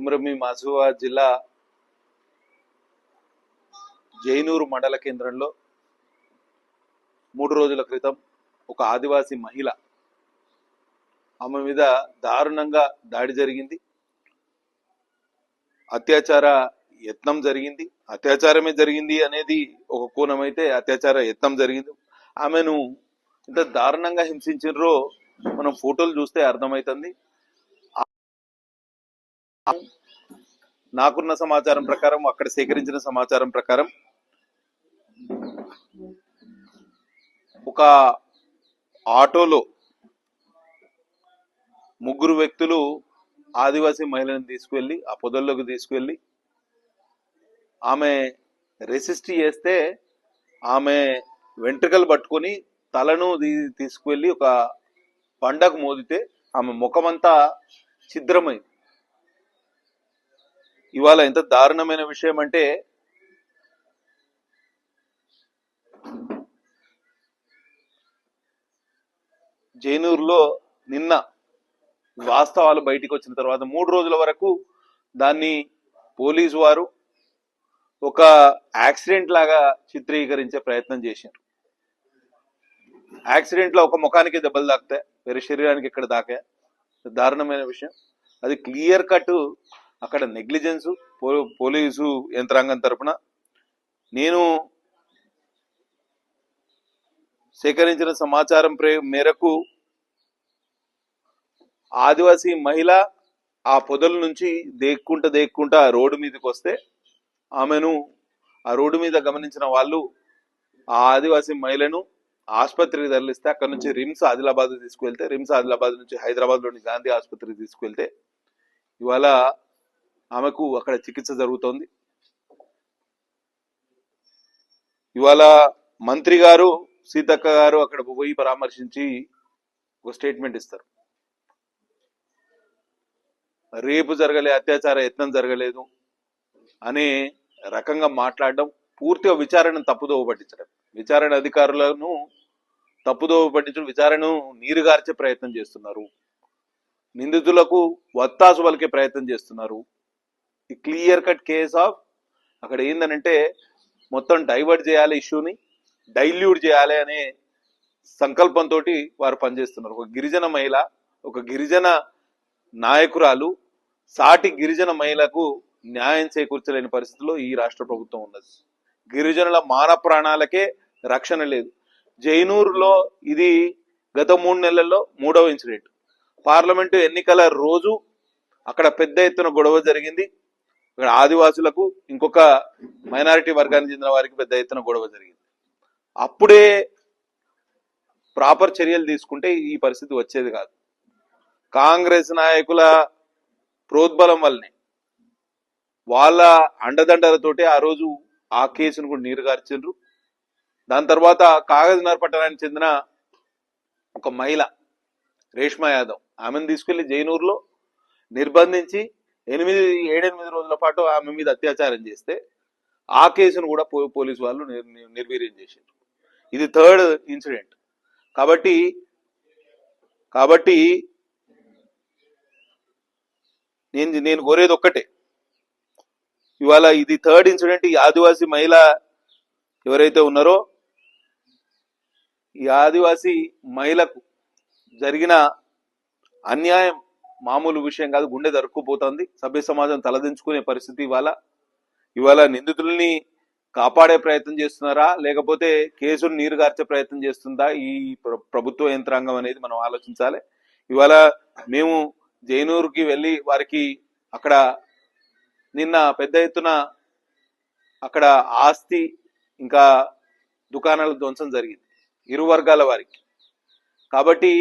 కుమ్రమి మాసిఫాబాద్ జిల్లా జైనూరు మండల కేంద్రంలో 3 రోజుల క్రితం ఒక ఆదివాసీ మహిళ ఆమె మీద దారుణంగా దాడి జరిగింది. అత్యాచార యత్నం జరిగింది. అత్యాచారమే జరిగింది అనేది ఒక కోణం అయితే అత్యాచార యత్నం జరిగింది. ఆమెను ఇంత దారుణంగా హింసించారో మనం ఫోటోలు చూస్తే అర్థమవుతుంది. నాకున్న సమాచారం ప్రకారం, అక్కడ సేకరించిన సమాచారం ప్రకారం ఒక ఆటోలో 3 వ్యక్తులు ఆదివాసీ మహిళను తీసుకువెళ్ళి ఆ పొదల్లోకి తీసుకువెళ్ళి ఆమె రెసిస్ట్ చేస్తే ఆమె వెంట్రుకలు పట్టుకొని తలను తీసుకువెళ్ళి ఒక బండకు మోదితే ఆమె ముఖమంతా ఛిద్రమైంది. ఇవాళ ఎంత దారుణమైన విషయం అంటే జైనూరులో నిన్న వాస్తవాలు బయటికి వచ్చిన తర్వాత 3 రోజుల వరకు దాన్ని పోలీసు వారు ఒక యాక్సిడెంట్ లాగా చిత్రీకరించే ప్రయత్నం చేశారు. యాక్సిడెంట్ లో ఒక ముఖానికి దెబ్బలు తాకుతాయి, వేరే శరీరానికి ఎక్కడ తాకాయి. దారుణమైన విషయం. అది క్లియర్ కట్ అక్కడ నెగ్లిజెన్స్ పోలీసు యంత్రాంగం తరపున. నేను సేకరించిన సమాచారం మేరకు ఆదివాసీ మహిళ ఆ పొదల నుంచి దేక్కుంటా రోడ్డు మీదకి వస్తే ఆమెను ఆ రోడ్డు మీద గమనించిన వాళ్ళు ఆ ఆదివాసీ మహిళను ఆసుపత్రికి తరలిస్తే అక్కడ నుంచి రిమ్స్ ఆదిలాబాద్ తీసుకువెళ్తే, రిమ్స్ ఆదిలాబాద్ నుంచి హైదరాబాద్లోని గాంధీ ఆసుపత్రికి తీసుకువెళ్తే ఇవాళ ఆమెకు అక్కడ చికిత్స జరుగుతోంది. ఇవాళ మంత్రి గారు సీతక్క గారు అక్కడ పోయి పరామర్శించి ఒక స్టేట్మెంట్ ఇస్తారు. రేపు జరగలే, అత్యాచార యత్నం జరగలేదు అనే రకంగా మాట్లాడడం పూర్తిగా విచారణను తప్పుదోవ పట్టించడం, విచారణ అధికారులను తప్పుదోవ పట్టించడం, విచారణను నీరుగార్చే ప్రయత్నం చేస్తున్నారు, నిందితులకు వత్తాసు పలికే ప్రయత్నం చేస్తున్నారు. ఈ క్లియర్ కట్ కేస్ ఆఫ్ అక్కడ ఏందనంటే మొత్తం డైవర్ట్ చేయాలి, ఇష్యూని డైల్యూట్ చేయాలి అనే సంకల్పంతో వారు పనిచేస్తున్నారు. ఒక గిరిజన మహిళ, ఒక గిరిజన నాయకురాలు సాటి గిరిజన మహిళకు న్యాయం చేకూర్చలేని పరిస్థితిలో ఈ రాష్ట్ర ప్రభుత్వం ఉన్నది. గిరిజనుల మాన ప్రాణాలకే రక్షణ లేదు. జైనూరులో ఇది గత 3 నెలల్లో 3వ ఇన్సిడెంట్. పార్లమెంటు ఎన్నికల రోజు అక్కడ పెద్ద ఎత్తున గొడవ జరిగింది. అక్కడ ఆదివాసులకు ఇంకొక మైనారిటీ వర్గానికి చెందిన వారికి పెద్ద ఎత్తున గొడవ జరిగింది. అప్పుడే ప్రాపర్ చర్యలు తీసుకుంటే ఈ పరిస్థితి వచ్చేది కాదు. కాంగ్రెస్ నాయకుల ప్రోద్బలం వల్లనే, వాళ్ళ అండదండలతోటి ఆ రోజు ఆ కేసును కూడా నీరుగార్చిండ్రు. దాని తర్వాత కాగజ్నగర్ పట్టణానికి చెందిన ఒక మహిళ రేష్మా యాదవ్, ఆమెను తీసుకెళ్లి జైనూరులో నిర్బంధించి 7-8 రోజుల పాటు ఆమె మీద అత్యాచారం చేస్తే ఆ కేసును కూడా పోలీసు వాళ్ళు నిర్వీర్యం చేశారు. ఇది 3rd ఇన్సిడెంట్. కాబట్టి నేను కోరేది ఒక్కటే, ఇవాళ ఇది 3rd ఇన్సిడెంట్. ఈ ఆదివాసీ మహిళ ఎవరైతే ఉన్నారో ఈ ఆదివాసీ మహిళకు జరిగిన అన్యాయం మామూలు విషయం కాదు, గుండె దరుక్కుపోతుంది. సభ్య సమాజం తలదించుకునే పరిస్థితి. ఇవాళ నిందితుల్ని కాపాడే ప్రయత్నం చేస్తున్నారా, లేకపోతే కేసును నీరుగార్చే ప్రయత్నం చేస్తుందా ఈ ప్రభుత్వ యంత్రాంగం అనేది మనం ఆలోచించాలి. ఇవాళ మేము జైనూరుకి వెళ్ళి వారికి అక్కడ నిన్న పెద్ద ఎత్తున అక్కడ ఆస్తి ఇంకా దుకాణాల ధ్వంసం జరిగింది ఇరు వర్గాల వారికి. కాబట్టి